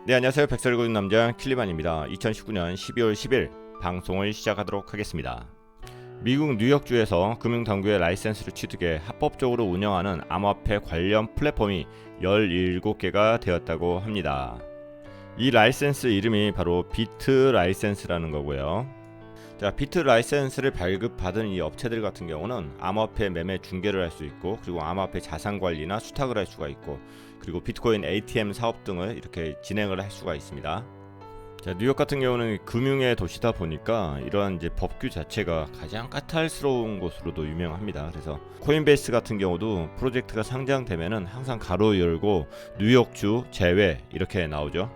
네, 안녕하세요. 백설을 걷는 남자 킬리만입니다. 2019년 12월 10일 방송을 시작하도록 하겠습니다. 미국 뉴욕주에서 금융당국의 라이센스를 취득해 합법적으로 운영하는 암호화폐 관련 플랫폼이 17개가 되었다고 합니다. 이 라이센스 이름이 바로 비트 라이센스라는 거고요. 자, 비트 라이센스를 발급받은 이 업체들 같은 경우는 암호화폐 매매 중개를 할 수 있고, 그리고 암호화폐 자산 관리나 수탁을 할 수가 있고, 그리고 비트코인 ATM 사업 등을 이렇게 진행을 할 수가 있습니다. 자, 뉴욕 같은 경우는 금융의 도시다 보니까 이러한 이제 법규 자체가 가장 까탈스러운 곳으로도 유명합니다. 그래서 코인베이스 같은 경우도 프로젝트가 상장되면은 항상 가로 열고 뉴욕주 제외 이렇게 나오죠.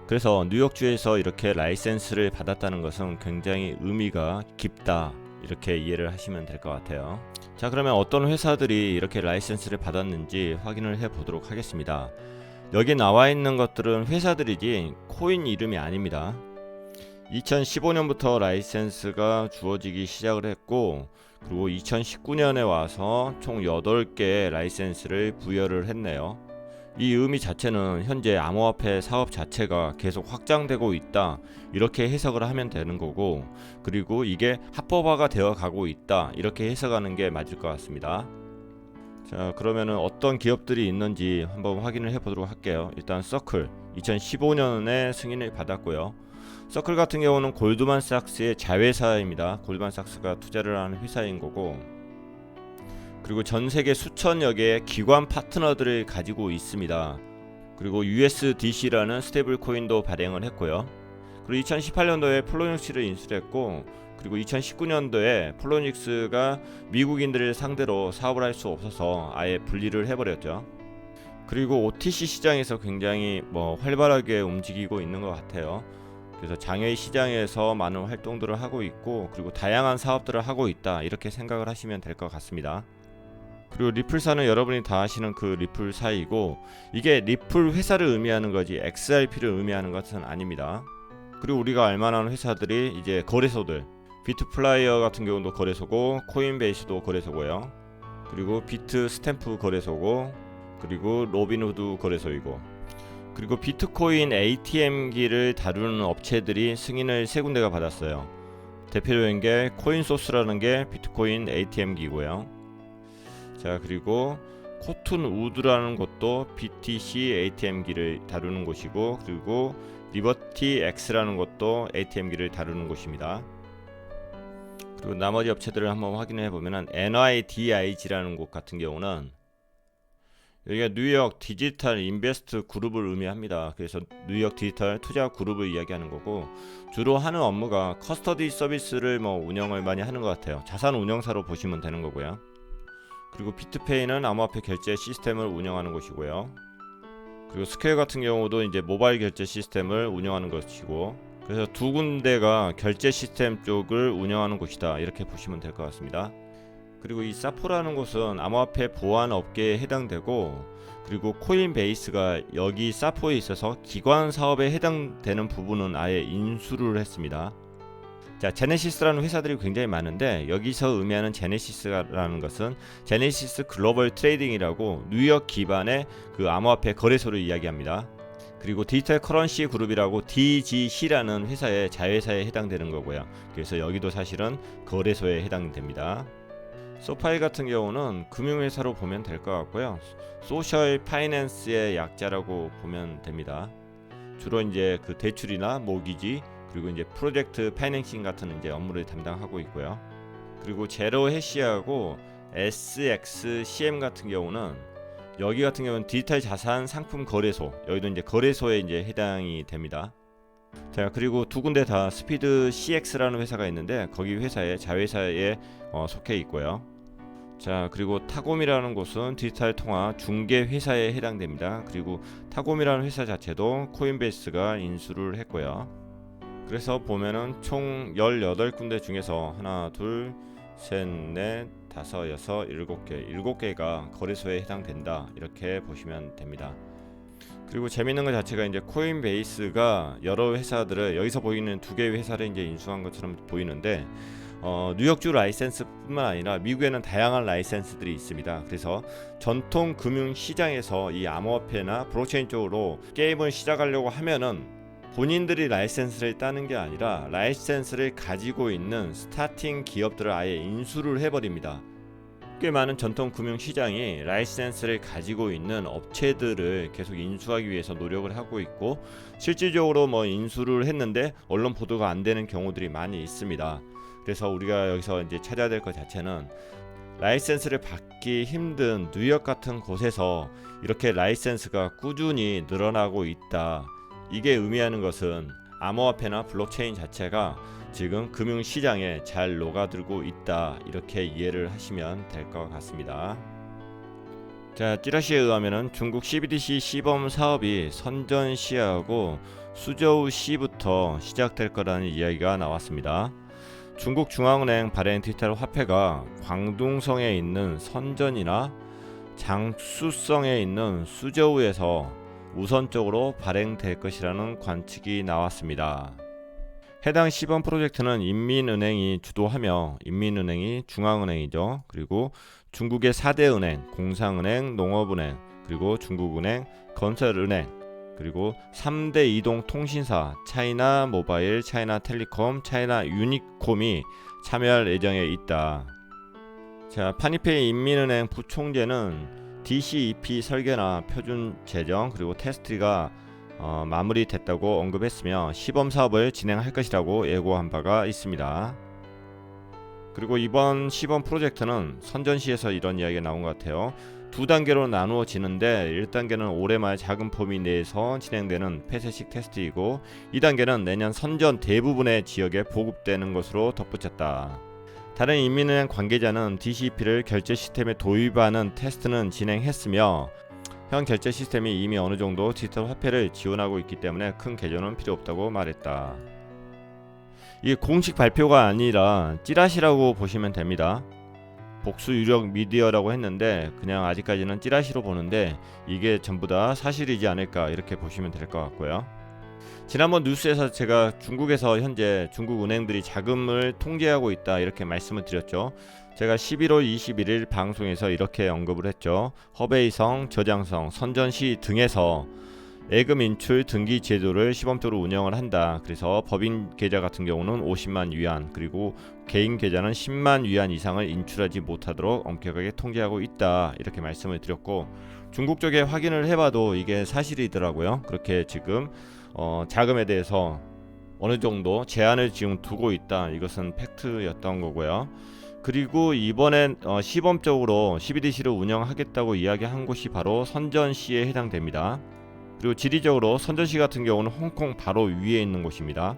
그래서 뉴욕주에서 이렇게 라이센스를 받았다는 것은 굉장히 의미가 깊다, 이렇게 이해를 하시면 될 것 같아요. 자, 그러면 어떤 회사들이 이렇게 라이센스를 받았는지 확인을 해 보도록 하겠습니다. 여기 나와 있는 것들은 회사들이지 코인 이름이 아닙니다. 2015년부터 라이센스가 주어지기 시작을 했고, 그리고 2019년에 와서 총 8개의 라이센스를 부여를 했네요. 이 의미 자체는 현재 암호화폐 사업 자체가 계속 확장되고 있다, 이렇게 해석을 하면 되는 거고, 그리고 이게 합법화가 되어 가고 있다, 이렇게 해석하는 게 맞을 것 같습니다. 자, 그러면은 어떤 기업들이 있는지 한번 확인을 해 보도록 할게요. 일단 서클 2015년에 승인을 받았고요. 서클 같은 경우는 골드만삭스의 자회사입니다. 골드만삭스가 투자를 하는 회사인 거고, 그리고 전 세계 수천여 개의 기관 파트너들을 가지고 있습니다. 그리고 USDC라는 스테이블 코인도 발행을 했고요. 그리고 2018년도에 폴로닉스를 인수했고, 그리고 2019년도에 폴로닉스가 미국인들을 상대로 사업을 할 수 없어서 아예 분리를 해버렸죠. 그리고 OTC 시장에서 굉장히 활발하게 움직이고 있는 것 같아요. 그래서 장외 시장에서 많은 활동들을 하고 있고, 그리고 다양한 사업들을 하고 있다, 이렇게 생각을 하시면 될 것 같습니다. 그리고 리플사는 여러분이 다 아시는 그 리플사이고, 이게 리플 회사를 의미하는 거지 XRP를 의미하는 것은 아닙니다. 그리고 우리가 알만한 회사들이 이제 거래소들, 비트플라이어 같은 경우도 거래소고, 코인베이스도 거래소고요. 그리고 비트 스탬프 거래소고, 그리고 로빈후드 거래소이고, 그리고 비트코인 ATM기를 다루는 업체들이 승인을 3군데가 받았어요. 대표적인 게 코인소스라는 게 비트코인 ATM기고요. 자, 그리고 코튼 우드라는 곳도 BTC ATM기를 다루는 곳이고, 그리고 리버티 X라는 곳도 ATM기를 다루는 곳입니다. 그리고 나머지 업체들을 한번 확인해 보면은 NYDIG라는 곳 같은 경우는 여기가 뉴욕 디지털 인베스트 그룹을 의미합니다. 그래서 뉴욕 디지털 투자 그룹을 이야기하는 거고, 주로 하는 업무가 커스터디 서비스를 운영을 많이 하는 것 같아요. 자산 운영사로 보시면 되는 거고요. 그리고 비트페이는 암호화폐 결제 시스템을 운영하는 곳이고요. 그리고 스퀘어 같은 경우도 이제 모바일 결제 시스템을 운영하는 것이고, 그래서 2군데가 결제 시스템 쪽을 운영하는 곳이다, 이렇게 보시면 될 것 같습니다. 그리고 이 사포라는 곳은 암호화폐 보안 업계에 해당되고, 그리고 코인베이스가 여기 사포에 있어서 기관 사업에 해당되는 부분은 아예 인수를 했습니다. 자, 제네시스라는 회사들이 굉장히 많은데, 여기서 의미하는 제네시스라는 것은 제네시스 글로벌 트레이딩이라고 뉴욕 기반의 그 암호화폐 거래소를 이야기합니다. 그리고 디지털 커런시 그룹이라고 DGC라는 회사의 자회사에 해당되는 거고요. 그래서 여기도 사실은 거래소에 해당됩니다. 소파이 같은 경우는 금융회사로 보면 될 것 같고요. 소셜 파이낸스의 약자라고 보면 됩니다. 주로 이제 그 대출이나 모기지, 그리고 이제 프로젝트 파이낸싱 같은 이제 업무를 담당하고 있고요. 그리고 제로 해시하고 SXCM 같은 경우는, 여기 같은 경우는 디지털 자산 상품 거래소, 여기도 이제 거래소에 이제 해당이 됩니다. 자, 그리고 2군데 다 스피드 CX라는 회사가 있는데, 거기 회사의 자회사에 속해 있고요. 자, 그리고 타곰이라는 곳은 디지털 통화 중개 회사에 해당됩니다. 그리고 타곰이라는 회사 자체도 코인베이스가 인수를 했고요. 그래서 보면은 총 18군데 중에서 하나, 둘, 셋, 넷, 다섯, 여섯, 7개가 거래소에 해당된다, 이렇게 보시면 됩니다. 그리고 재밌는 것 자체가 이제 코인베이스가 여러 회사들을, 여기서 보이는 2개의 회사를 이제 인수한 것처럼 보이는데, 뉴욕주 라이센스뿐만 아니라 미국에는 다양한 라이센스들이 있습니다. 그래서 전통 금융 시장에서 이 암호화폐나 블록체인 쪽으로 게임을 시작하려고 하면은 본인들이 라이센스를 따는 게 아니라 라이센스를 가지고 있는 스타팅 기업들을 아예 인수를 해버립니다. 꽤 많은 전통 금융 시장이 라이센스를 가지고 있는 업체들을 계속 인수하기 위해서 노력을 하고 있고, 실질적으로 뭐 인수를 했는데 언론 보도가 안 되는 경우들이 많이 있습니다. 그래서 우리가 여기서 이제 찾아야 될 것 자체는 라이센스를 받기 힘든 뉴욕 같은 곳에서 이렇게 라이센스가 꾸준히 늘어나고 있다. 이게 의미하는 것은 암호화폐나 블록체인 자체가 지금 금융시장에 잘 녹아들고 있다. 이렇게 이해를 하시면 될 것 같습니다. 자, 찌라시에 의하면 중국 CBDC 시범 사업이 선전시하고 수저우 시부터 시작될 거라는 이야기가 나왔습니다. 중국 중앙은행 발행 디지털 화폐가 광둥성에 있는 선전이나 장수성에 있는 수저우에서 우선적으로 발행될 것이라는 관측이 나왔습니다. 해당 시범 프로젝트는 인민은행이 주도하며, 인민은행이 중앙은행이죠. 그리고 중국의 4대 은행, 공상은행, 농업은행, 그리고 중국은행, 건설은행, 그리고 3대 이동통신사 차이나 모바일, 차이나 텔레콤, 차이나 유니콤이 참여할 예정에 있다. 자, 파니페이 인민은행 부총재는 DCEP 설계나 표준 재정 그리고 테스트가 마무리됐다고 언급했으며 시범 사업을 진행할 것이라고 예고한 바가 있습니다. 그리고 이번 시범 프로젝트는 선전시에서 이런 이야기가 나온 것 같아요. 두 단계로 나누어지는데 1단계는 올해 말 작은 범위 내에서 진행되는 폐쇄식 테스트이고 2단계는 내년 선전 대부분의 지역에 보급되는 것으로 덧붙였다. 다른 인민은행 관계자는 DCEP를 결제 시스템에 도입하는 테스트는 진행했으며 현 결제 시스템이 이미 어느 정도 디지털 화폐를 지원하고 있기 때문에 큰 개선은 필요 없다고 말했다. 이게 공식 발표가 아니라 찌라시라고 보시면 됩니다. 복수 유력 미디어라고 했는데 그냥 아직까지는 찌라시로 보는데 이게 전부 다 사실이지 않을까 이렇게 보시면 될 것 같고요. 지난번 뉴스에서 제가 중국에서 현재 중국 은행들이 자금을 통제하고 있다 이렇게 말씀을 드렸죠. 제가 11월 21일 방송에서 이렇게 언급을 했죠. 허베이성, 저장성, 선전시 등에서 예금 인출 등기 제도를 시범적으로 운영을 한다. 그래서 법인 계좌 같은 경우는 50만 위안, 그리고 개인 계좌는 10만 위안 이상을 인출하지 못하도록 엄격하게 통제하고 있다. 이렇게 말씀을 드렸고 중국 쪽에 확인을 해봐도 이게 사실이더라고요. 그렇게 지금 자금에 대해서 어느 정도 제한을 지금 두고 있다. 이것은 팩트였던 거고요. 그리고 이번엔 시범적으로 CBDC를 운영하겠다고 이야기한 곳이 바로 선전시에 해당됩니다. 그리고 지리적으로 선전시 같은 경우는 홍콩 바로 위에 있는 곳입니다.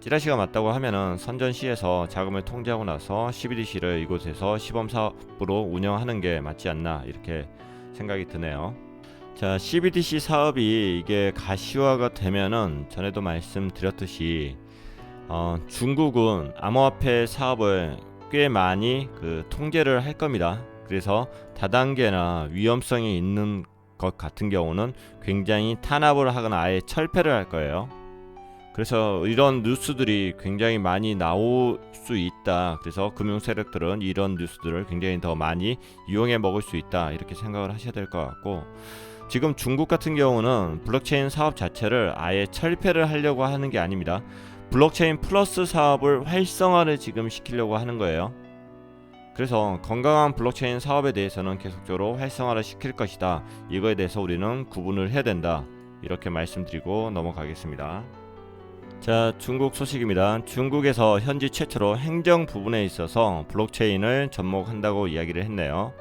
찌라시가 맞다고 하면은 선전시에서 자금을 통제하고 나서 CBDC를 이곳에서 시범사업으로 운영하는 게 맞지 않나 이렇게 생각이 드네요. 자, CBDC 사업이 이게 가시화가 되면은 전에도 말씀드렸듯이 중국은 암호화폐 사업을 꽤 많이 통제를 할 겁니다. 그래서 다단계나 위험성이 있는 것 같은 경우는 굉장히 탄압을 하거나 아예 철폐를 할 거예요. 그래서 이런 뉴스들이 굉장히 많이 나올 수 있다. 그래서 금융 세력들은 이런 뉴스들을 굉장히 더 많이 이용해 먹을 수 있다. 이렇게 생각을 하셔야 될 것 같고 지금 중국 같은 경우는 블록체인 사업 자체를 아예 철폐를 하려고 하는 게 아닙니다. 블록체인 플러스 사업을 활성화를 지금 시키려고 하는 거예요. 그래서 건강한 블록체인 사업에 대해서는 계속적으로 활성화를 시킬 것이다. 이거에 대해서 우리는 구분을 해야 된다. 이렇게 말씀드리고 넘어가겠습니다. 자, 중국 소식입니다. 중국에서 현지 최초로 행정 부분에 있어서 블록체인을 접목한다고 이야기를 했네요.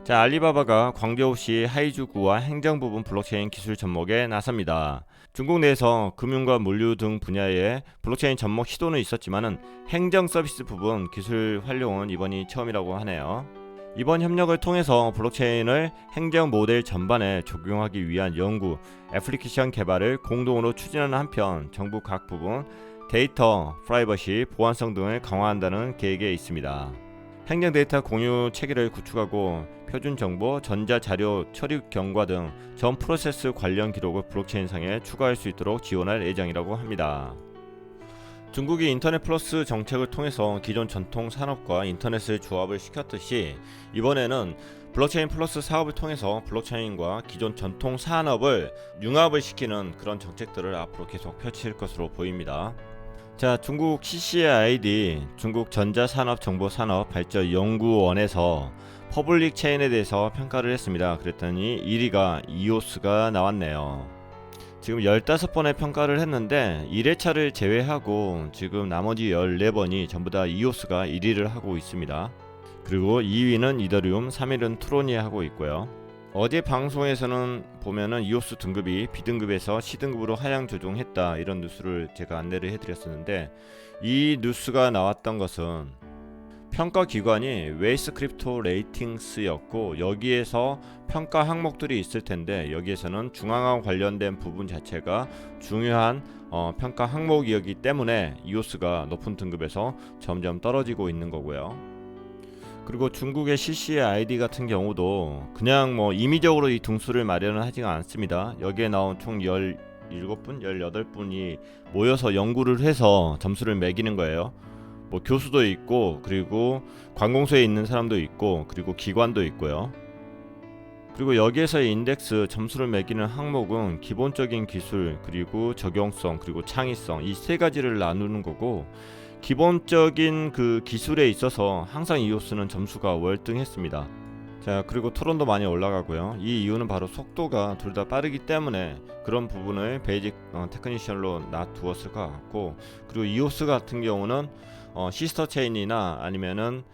자, 알리바바가 광저우시 하이주구와 행정 부분 블록체인 기술 접목에 나섭니다. 중국 내에서 금융과 물류 등 분야의 블록체인 접목 시도는 있었지만은 행정 서비스 부분 기술 활용은 이번이 처음이라고 하네요. 이번 협력을 통해서 블록체인을 행정 모델 전반에 적용하기 위한 연구, 애플리케이션 개발을 공동으로 추진하는 한편 정부 각 부분 데이터, 프라이버시, 보안성 등을 강화한다는 계획에 있습니다. 행정 데이터 공유 체계를 구축하고 표준 정보, 전자 자료 처리 경과 등 전 프로세스 관련 기록을 블록체인상에 추가할 수 있도록 지원할 예정이라고 합니다. 중국이 인터넷 플러스 정책을 통해서 기존 전통 산업과 인터넷을 조합을 시켰듯이 이번에는 블록체인 플러스 사업을 통해서 블록체인과 기존 전통 산업을 융합을 시키는 그런 정책들을 앞으로 계속 펼칠 것으로 보입니다. 자, 중국 CCID 중국 전자산업정보산업발전연구원에서 퍼블릭 체인에 대해서 평가를 했습니다. 그랬더니 1위가 이오스가 나왔네요. 지금 15번의 평가를 했는데 1회차를 제외하고 지금 나머지 14번이 전부 다 이오스가 1위를 하고 있습니다. 그리고 2위는 이더리움, 3위는 트론이 하고 있고요. 어제 방송에서는 보면은 이오스 등급이 B등급에서 C등급으로 하향 조정했다, 이런 뉴스를 제가 안내를 해드렸었는데, 이 뉴스가 나왔던 것은 평가 기관이 웨이스 크립토 레이팅스였고, 여기에서 평가 항목들이 있을 텐데 여기에서는 중앙화 관련된 부분 자체가 중요한 평가 항목이었기 때문에 이오스가 높은 등급에서 점점 떨어지고 있는 거고요. 그리고 중국의 CCID 같은 경우도 그냥 임의적으로 이 등수를 마련을 하지가 않습니다. 여기에 나온 총 17분, 18분이 모여서 연구를 해서 점수를 매기는 거예요. 교수도 있고, 그리고 관공서에 있는 사람도 있고, 그리고 기관도 있고요. 그리고 여기에서의 인덱스 점수를 매기는 항목은 기본적인 기술, 그리고 적용성, 그리고 창의성, 이 세 가지를 나누는 거고, 기본적인 그 기술에 있어서 항상 이오스는 점수가 월등했습니다. 자, 그리고 토론도 많이 올라가고요. 이 이유는 바로 속도가 둘 다 빠르기 때문에 그런 부분을 베이직 테크니션로 놔두었을 것 같고, 그리고 이오스 같은 경우는 시스터 체인이나 아니면은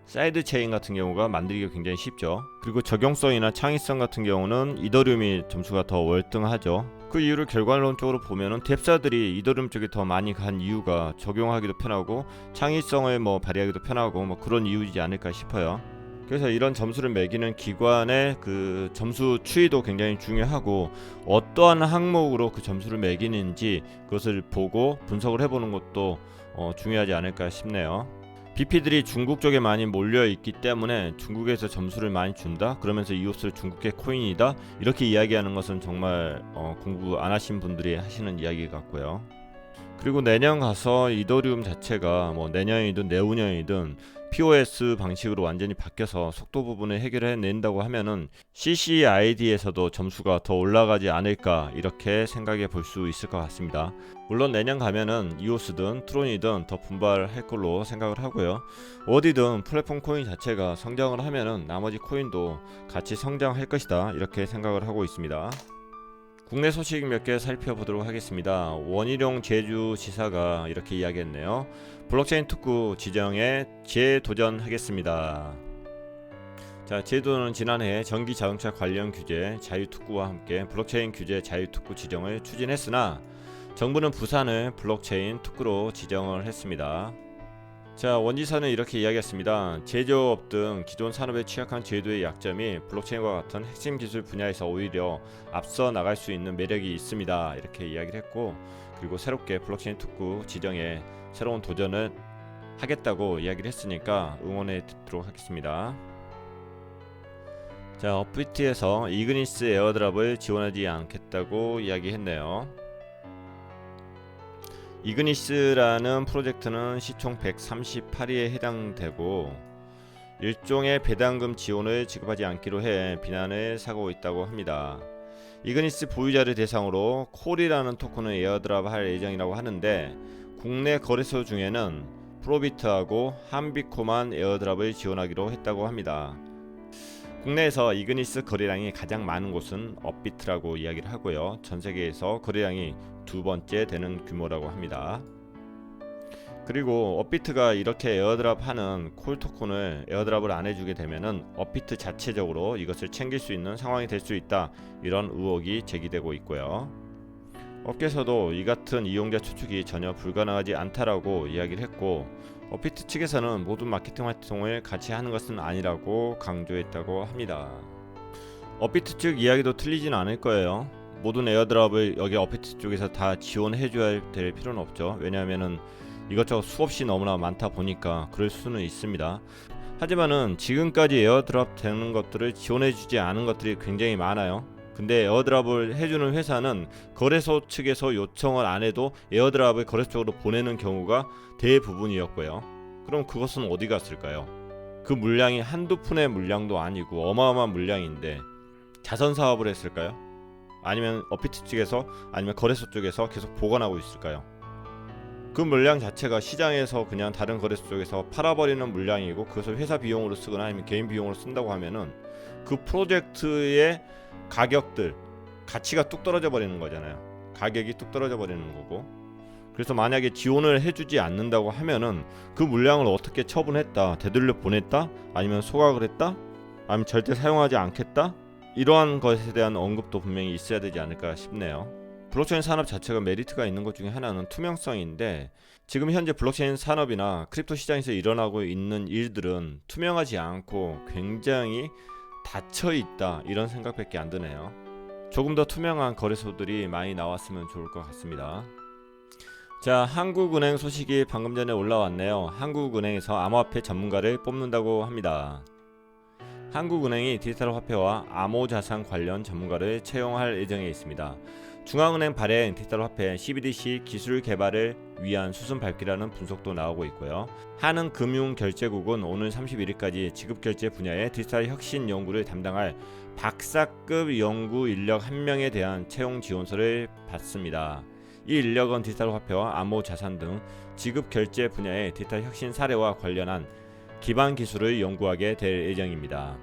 사이드 체인 같은 경우가 만들기가 굉장히 쉽죠. 그리고 적용성이나 창의성 같은 경우는 이더리움이 점수가 더 월등하죠. 그 이유를 결과론적으로 보면은 뎁사들이 이더리움 쪽에 더 많이 간 이유가 적용하기도 편하고 창의성을 발휘하기도 편하고 그런 이유이지 않을까 싶어요. 그래서 이런 점수를 매기는 기관의 그 점수 추이도 굉장히 중요하고, 어떠한 항목으로 그 점수를 매기는지 그것을 보고 분석을 해보는 것도 중요하지 않을까 싶네요. BP들이 중국 쪽에 많이 몰려 있기 때문에 중국에서 점수를 많이 준다, 그러면서 이오스를 중국계 코인이다, 이렇게 이야기하는 것은 정말 공부 안 하신 분들이 하시는 이야기 같고요. 그리고 내년 가서 이더리움 자체가 내년이든 내후년이든 POS 방식으로 완전히 바뀌어서 속도 부분을 해결해 낸다고 하면은 CCID에서도 점수가 더 올라가지 않을까, 이렇게 생각해 볼 수 있을 것 같습니다. 물론 내년 가면은 이오스든 트론이든 더 분발할 걸로 생각을 하고요. 어디든 플랫폼 코인 자체가 성장을 하면은 나머지 코인도 같이 성장할 것이다, 이렇게 생각을 하고 있습니다. 국내 소식 몇 개 살펴보도록 하겠습니다. 원희룡 제주지사가 이렇게 이야기했네요. 블록체인 특구 지정에 재도전하겠습니다. 자, 제도는 지난해 전기자동차 관련 규제 자유특구와 함께 블록체인 규제 자유특구 지정을 추진했으나 정부는 부산을 블록체인 특구로 지정을 했습니다. 자, 원지사는 이렇게 이야기했습니다. 제조업 등 기존 산업에 취약한 제도의 약점이 블록체인과 같은 핵심 기술 분야에서 오히려 앞서 나갈 수 있는 매력이 있습니다, 이렇게 이야기를 했고, 그리고 새롭게 블록체인 특구 지정에 새로운 도전을 하겠다고 이야기를 했으니까 응원해 듣도록 하겠습니다. 자, 업비트에서 이그니스 에어드랍을 지원하지 않겠다고 이야기했네요. 이그니스라는 프로젝트는 시총 138위에 해당되고 일종의 배당금 지원을 지급하지 않기로 해 비난을 사고 있다고 합니다. 이그니스 보유자를 대상으로 콜이라는 토큰을 에어드랍할 예정이라고 하는데, 국내 거래소 중에는 프로비트하고 한비코만 에어드랍을 지원하기로 했다고 합니다. 국내에서 이그니스 거래량이 가장 많은 곳은 업비트라고 이야기를 하고요. 전 세계에서 거래량이 두 번째 되는 규모라고 합니다. 그리고 업비트가 이렇게 에어드랍하는 콜 토큰을 에어드랍을 안 해주게 되면은 업비트 자체적으로 이것을 챙길 수 있는 상황이 될 수 있다, 이런 의혹이 제기되고 있고요. 업계에서도 이 같은 이용자 추측이 전혀 불가능하지 않다라고 이야기를 했고, 업비트 측에서는 모든 마케팅 활동을 같이 하는 것은 아니라고 강조했다고 합니다. 업비트 측 이야기도 틀리진 않을 거예요. 모든 에어드랍을 여기 업비트 쪽에서 다 지원해줘야 될 필요는 없죠. 왜냐하면은 이것저것 수없이 너무나 많다 보니까 그럴 수는 있습니다. 하지만은 지금까지 에어드랍 되는 것들을 지원해주지 않은 것들이 굉장히 많아요. 근데 에어드랍을 해주는 회사는 거래소 측에서 요청을 안 해도 에어드랍을 거래소 쪽으로 보내는 경우가 대부분이었고요. 그럼 그것은 어디 갔을까요? 그 물량이 한두 푼의 물량도 아니고 어마어마한 물량인데 자선 사업을 했을까요? 아니면 업비트 측에서 아니면 거래소 쪽에서 계속 보관하고 있을까요? 그 물량 자체가 시장에서 그냥 다른 거래소 쪽에서 팔아버리는 물량이고 그것을 회사 비용으로 쓰거나 아니면 개인 비용으로 쓴다고 하면은 그 프로젝트의 가격들 가치가 뚝 떨어져 버리는 거잖아요. 가격이 뚝 떨어져 버리는 거고. 그래서 만약에 지원을 해주지 않는다고 하면은 그 물량을 어떻게 처분했다, 되돌려 보냈다, 아니면 소각을 했다, 아니면 절대 사용하지 않겠다, 이러한 것에 대한 언급도 분명히 있어야 되지 않을까 싶네요. 블록체인 산업 자체가 메리트가 있는 것 중에 하나는 투명성인데 지금 현재 블록체인 산업이나 크립토 시장에서 일어나고 있는 일들은 투명하지 않고 굉장히 닫혀 있다, 이런 생각밖에 안 드네요. 조금 더 투명한 거래소들이 많이 나왔으면 좋을 것 같습니다. 자, 한국은행 소식이 방금 전에 올라왔네요. 한국은행에서 암호화폐 전문가를 뽑는다고 합니다. 한국은행이 디지털 화폐와 암호자산 관련 전문가를 채용할 예정에 있습니다. 중앙은행 발행 디지털 화폐 CBDC 기술 개발을 위한 수순 밟기라는 분석도 나오고 있고요. 한은금융결제국은 오늘 31일까지 지급결제 분야의 디지털 혁신 연구를 담당할 박사급 연구 인력 1명에 대한 채용 지원서를 받습니다. 이 인력은 디지털 화폐와 암호자산 등 지급결제 분야의 디지털 혁신 사례와 관련한 기반 기술을 연구하게 될 예정입니다.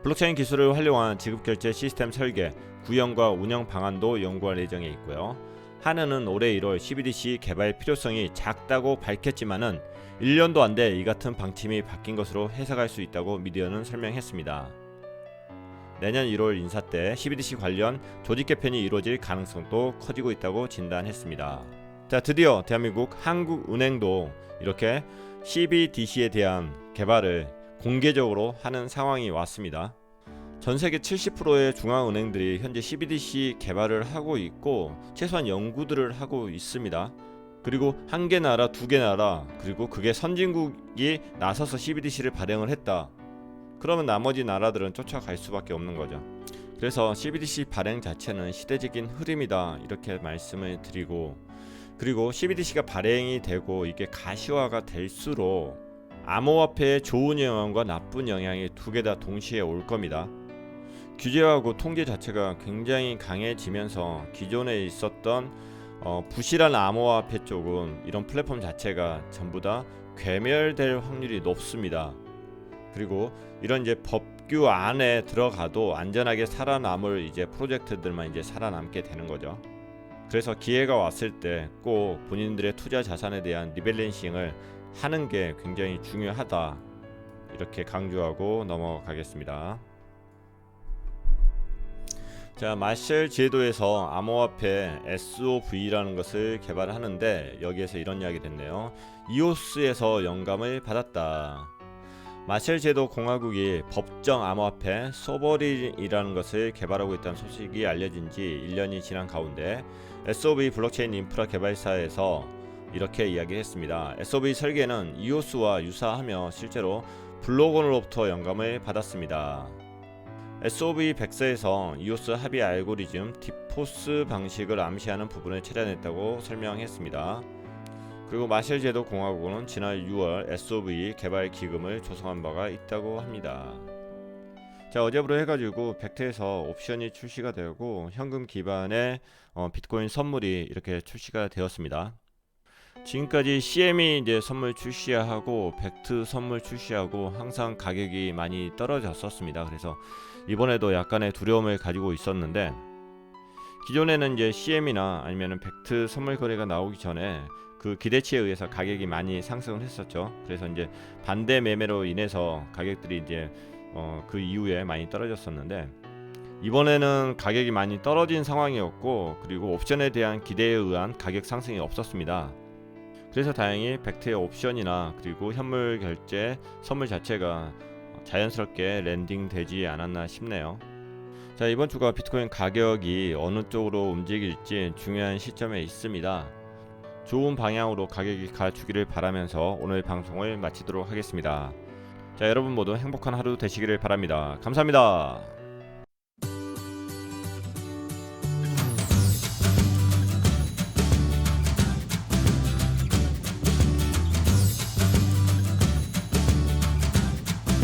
블록체인 기술을 활용한 지급결제 시스템 설계, 구현과 운영 방안도 연구할 예정에 있고요. 한은은 올해 1월 CBDC 개발 필요성이 작다고 밝혔지만은 1년도 안 돼 이 같은 방침이 바뀐 것으로 해석할 수 있다고 미디어는 설명했습니다. 내년 1월 인사 때 CBDC 관련 조직 개편이 이루어질 가능성도 커지고 있다고 진단했습니다. 자, 드디어 대한민국 한국은행도 이렇게 CBDC에 대한 개발을 공개적으로 하는 상황이 왔습니다. 전 세계 70%의 중앙은행들이 현재 CBDC 개발을 하고 있고 최소한 연구들을 하고 있습니다. 그리고 한 개 나라, 두 개 나라, 그리고 그게 선진국이 나서서 CBDC를 발행을 했다. 그러면 나머지 나라들은 쫓아갈 수밖에 없는 거죠. 그래서 CBDC 발행 자체는 시대적인 흐름이다, 이렇게 말씀을 드리고, 그리고 CBDC가 발행이 되고 이게 가시화가 될수록 암호화폐의 좋은 영향과 나쁜 영향이 두 개 다 동시에 올 겁니다. 규제하고 통제 자체가 굉장히 강해지면서 기존에 있었던 부실한 암호화폐 쪽은 이런 플랫폼 자체가 전부 다 괴멸될 확률이 높습니다. 그리고 이런 이제 법규 안에 들어가도 안전하게 살아남을 이제 프로젝트들만 이제 살아남게 되는 거죠. 그래서 기회가 왔을 때 꼭 본인들의 투자 자산에 대한 리밸런싱을 하는 게 굉장히 중요하다, 이렇게 강조하고 넘어가겠습니다. 자, 마셜 제도에서 암호화폐 SOV라는 것을 개발하는데 여기에서 이런 이야기가 됐네요. 이오스에서 영감을 받았다. 마셜 제도 공화국이 법정 암호화폐 소버린이라는 것을 개발하고 있다는 소식이 알려진 지 1년이 지난 가운데 SOV 블록체인 인프라 개발사에서 이렇게 이야기했습니다. SOV 설계는 이오스와 유사하며 실제로 블록원으로부터 영감을 받았습니다. SOV 백서에서 이오스 합의 알고리즘 디포스 방식을 암시하는 부분을 찾아냈다고 설명했습니다. 그리고 마셜 제도 공화국은 지난 6월 SOV 개발 기금을 조성한 바가 있다고 합니다. 자, 어제부터 해가지고 벡트에서 옵션이 출시가 되고 현금 기반의 비트코인 선물이 이렇게 출시가 되었습니다. 지금까지 CM이 이제 선물 출시하고 벡트 선물 출시하고 항상 가격이 많이 떨어졌었습니다. 그래서 이번에도 약간의 두려움을 가지고 있었는데, 기존에는 이제 CM이나 아니면 벡트 선물 거래가 나오기 전에 그 기대치에 의해서 가격이 많이 상승을 했었죠. 그래서 이제 반대 매매로 인해서 가격들이 이제 그 이후에 많이 떨어졌었는데, 이번에는 가격이 많이 떨어진 상황이었고, 그리고 옵션에 대한 기대에 의한 가격 상승이 없었습니다. 그래서 다행히 벡트의 옵션이나 그리고 현물 결제 선물 자체가 자연스럽게 랜딩 되지 않았나 싶네요. 자, 이번 주가 비트코인 가격이 어느 쪽으로 움직일지 중요한 시점에 있습니다. 좋은 방향으로 가격이 가주기를 바라면서 오늘 방송을 마치도록 하겠습니다. 자, 여러분 모두 행복한 하루 되시기를 바랍니다. 감사합니다.